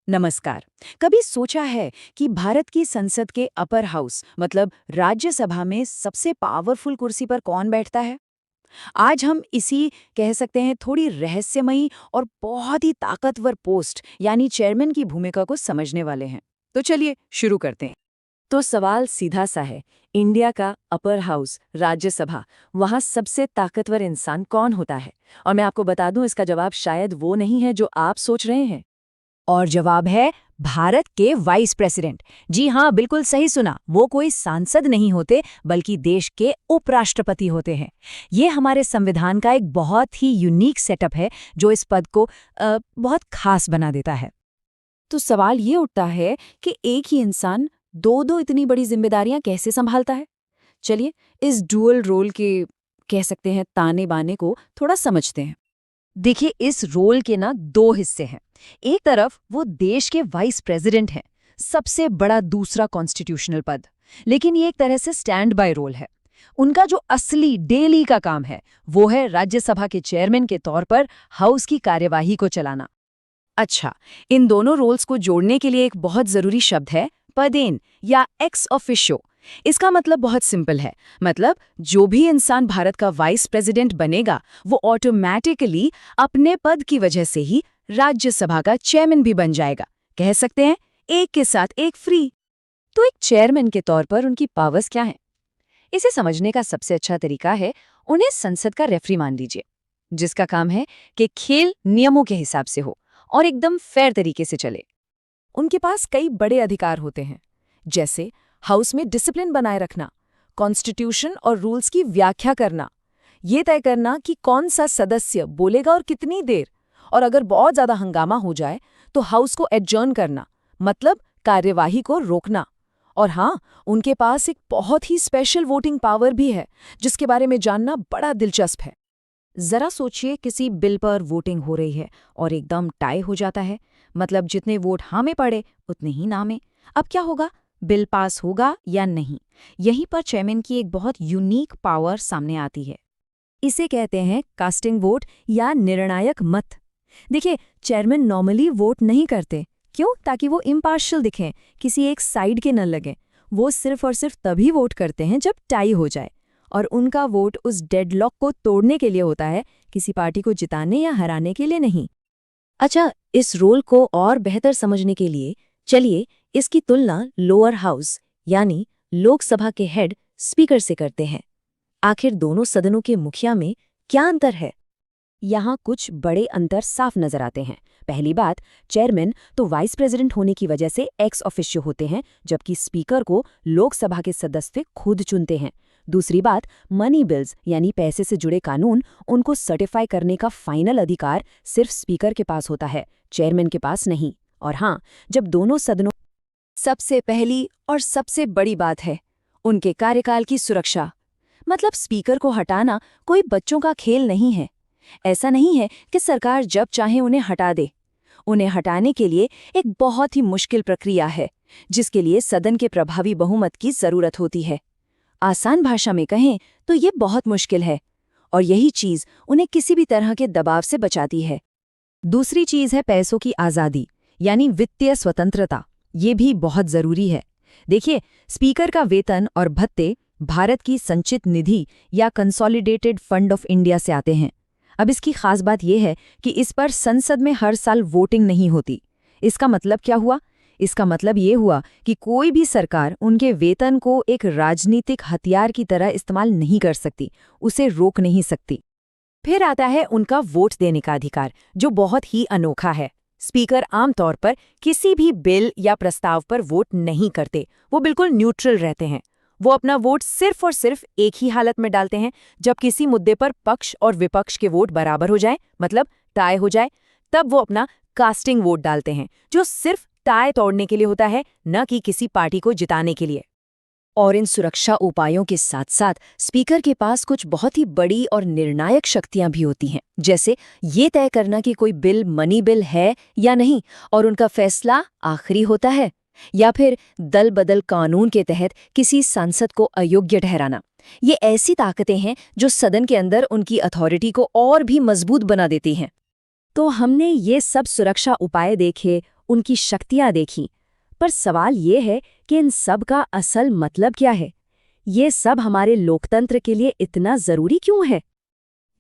नमस्कार। कभी सोचा है कि भारत की संसद के अपर हाउस मतलब राज्यसभा में सबसे पावरफुल कुर्सी पर कौन बैठता है? आज हम इसी कह सकते हैं थोड़ी रहस्यमयी और बहुत ही ताकतवर पोस्ट यानी चेयरमैन की भूमिका को समझने वाले हैं। तो चलिए शुरू करते हैं। तो सवाल सीधा सा है, इंडिया का अपर हाउस राज्यसभा, वहाँ सबसे ताकतवर इंसान कौन होता है? और मैं आपको बता दूं, इसका जवाब शायद वो नहीं है जो आप सोच रहे हैं। और जवाब है भारत के वाइस प्रेसिडेंट। जी हाँ, बिल्कुल सही सुना। वो कोई सांसद नहीं होते बल्कि देश के उपराष्ट्रपति होते हैं। ये हमारे संविधान का एक बहुत ही यूनिक सेटअप है जो इस पद को बहुत खास बना देता है। तो सवाल ये उठता है कि एक ही इंसान दो दो इतनी बड़ी जिम्मेदारियां कैसे संभालता है? चलिए इस डुअल रोल के कह सकते हैं ताने बाने को थोड़ा समझते हैं। देखिए, इस रोल के ना दो हिस्से हैं। एक तरफ वो देश के वाइस प्रेसिडेंट हैं, सबसे बड़ा दूसरा कॉन्स्टिट्यूशनल पद। लेकिन ये एक तरह से स्टैंड बाय रोल है। उनका जो असली डेली का काम है वो है राज्यसभा के चेयरमैन के तौर पर हाउस की कार्यवाही को चलाना। अच्छा, इन दोनों रोल्स को जोड़ने के लिए एक बहुत जरूरी शब्द है पदेन या एक्स ऑफिशियो। इसका मतलब बहुत सिंपल है। मतलब जो भी इंसान भारत का वाइस प्रेसिडेंट बनेगा वो ऑटोमैटिकली अपने पद की वजह से ही राज्यसभा का चेयरमैन भी बन जाएगा। कह सकते हैं एक के साथ एक फ्री। तो एक चेयरमैन के तौर पर उनकी पावर्स क्या हैं? इसे समझने का सबसे अच्छा तरीका है उन्हें संसद का रेफरी मान लीजिए, जिसका काम है कि खेल नियमों के हिसाब से हो और एकदम फेयर तरीके से चले। उनके पास कई बड़े अधिकार होते हैं, जैसे हाउस में डिसिप्लिन बनाए रखना, कॉन्स्टिट्यूशन और रूल्स की व्याख्या करना, ये तय करना कि कौन सा सदस्य बोलेगा और कितनी देर, और अगर बहुत ज्यादा हंगामा हो जाए तो हाउस को एडजर्न करना, मतलब कार्यवाही को रोकना। और हाँ, उनके पास एक बहुत ही स्पेशल वोटिंग पावर भी है, जिसके बारे में जानना बड़ा दिलचस्प है। जरा सोचिए, किसी बिल पर वोटिंग हो रही है और एकदम टाई हो जाता है, मतलब जितने वोट हाँ में पड़े उतने ही ना में। अब क्या होगा? बिल पास होगा या नहीं? यहीं पर चेयरमैन की एक बहुत यूनिक पावर सामने आती है। इसे कहते हैं कास्टिंग वोट या निर्णायक मत। देखिए, चेयरमैन नॉर्मली वोट नहीं करते। क्यों? ताकि वो इम्पार्शियल दिखें, किसी एक साइड के न लगें। वो सिर्फ और सिर्फ तभी वोट करते हैं जब टाई हो जाए, और उनका वोट उस डेडलॉक को तोड़ने के लिए होता है, किसी पार्टी को जिताने या हराने के लिए नहीं। अच्छा, इस रोल को और बेहतर समझने के लिए चलिए इसकी तुलना लोअर हाउस यानी लोकसभा के हेड स्पीकर से करते हैं। आखिर दोनों सदनों के मुखिया में क्या अंतर है? यहाँ कुछ बड़े अंतर साफ नजर आते हैं। पहली बात, चेयरमैन तो वाइस प्रेसिडेंट होने की वजह से एक्स ऑफिशियो होते हैं, जबकि स्पीकर को लोकसभा के सदस्य खुद चुनते हैं। दूसरी बात, मनी बिल्स यानी पैसे से जुड़े कानून, उनको सर्टिफाई करने का फाइनल अधिकार सिर्फ स्पीकर के पास होता है, चेयरमैन के पास नहीं। और हाँ, जब दोनों सदनों सबसे पहली और सबसे बड़ी बात है उनके कार्यकाल की सुरक्षा। मतलब स्पीकर को हटाना कोई बच्चों का खेल नहीं है। ऐसा नहीं है कि सरकार जब चाहे उन्हें हटा दे। उन्हें हटाने के लिए एक बहुत ही मुश्किल प्रक्रिया है, जिसके लिए सदन के प्रभावी बहुमत की जरूरत होती है। आसान भाषा में कहें तो ये बहुत मुश्किल है, और यही चीज उन्हें किसी भी तरह के दबाव से बचाती है। दूसरी चीज है पैसों की आज़ादी यानी वित्तीय स्वतंत्रता। ये भी बहुत जरूरी है। देखिए, स्पीकर का वेतन और भत्ते भारत की संचित निधि या कंसोलिडेटेड फंड ऑफ इंडिया से आते हैं। अब इसकी खास बात यह है कि इस पर संसद में हर साल वोटिंग नहीं होती। इसका मतलब क्या हुआ? इसका मतलब ये हुआ कि कोई भी सरकार उनके वेतन को एक राजनीतिक हथियार की तरह इस्तेमाल नहीं कर सकती, उसे रोक नहीं सकती। फिर आता है उनका वोट देने का अधिकार, जो बहुत ही अनोखा है। स्पीकर आमतौर पर किसी भी बिल या प्रस्ताव पर वोट नहीं करते, वो बिल्कुल न्यूट्रल रहते हैं। वो अपना वोट सिर्फ और सिर्फ एक ही हालत में डालते हैं, जब किसी मुद्दे पर पक्ष और विपक्ष के वोट बराबर हो जाए, मतलब टाई हो जाए, तब वो अपना कास्टिंग वोट डालते हैं, जो सिर्फ टाई तोड़ने के लिए होता है, न कि किसी पार्टी को जिताने के लिए। और इन सुरक्षा उपायों के साथ साथ स्पीकर के पास कुछ बहुत ही बड़ी और निर्णायक शक्तियां भी होती हैं, जैसे ये तय करना कि कोई बिल मनी बिल है या नहीं, और उनका फैसला आखिरी होता है, या फिर दल बदल कानून के तहत किसी सांसद को अयोग्य ठहराना। ये ऐसी ताकतें हैं जो सदन के अंदर उनकी अथॉरिटी को और भी मजबूत बना देती हैं। तो हमने ये सब सुरक्षा उपाय देखे उनकी शक्तियां देखीं। पर सवाल ये है कि इन सब का असल मतलब क्या है? ये सब हमारे लोकतंत्र के लिए इतना ज़रूरी क्यों है?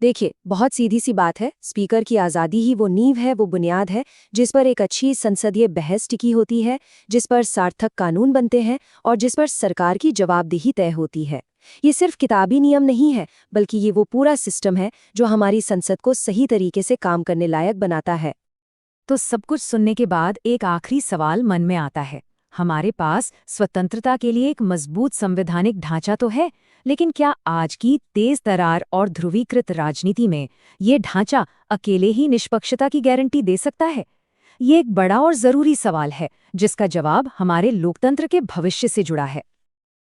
देखिए, बहुत सीधी सी बात है, स्पीकर की आज़ादी ही वो नींव है, वो बुनियाद है, जिस पर एक अच्छी संसदीय बहस टिकी होती है, जिस पर सार्थक कानून बनते हैं और जिस पर सरकार की जवाबदेही तय होती है। ये सिर्फ किताबी नियम नहीं है, बल्कि ये वो पूरा सिस्टम है जो हमारी संसद को सही तरीके से काम करने लायक बनाता है। तो सब कुछ सुनने के बाद एक आखिरी सवाल मन में आता है। हमारे पास स्वतंत्रता के लिए एक मजबूत संवैधानिक ढांचा तो है, लेकिन क्या आज की तेज तरार और ध्रुवीकृत राजनीति में ये ढांचा अकेले ही निष्पक्षता की गारंटी दे सकता है? ये एक बड़ा और जरूरी सवाल है, जिसका जवाब हमारे लोकतंत्र के भविष्य से जुड़ा है।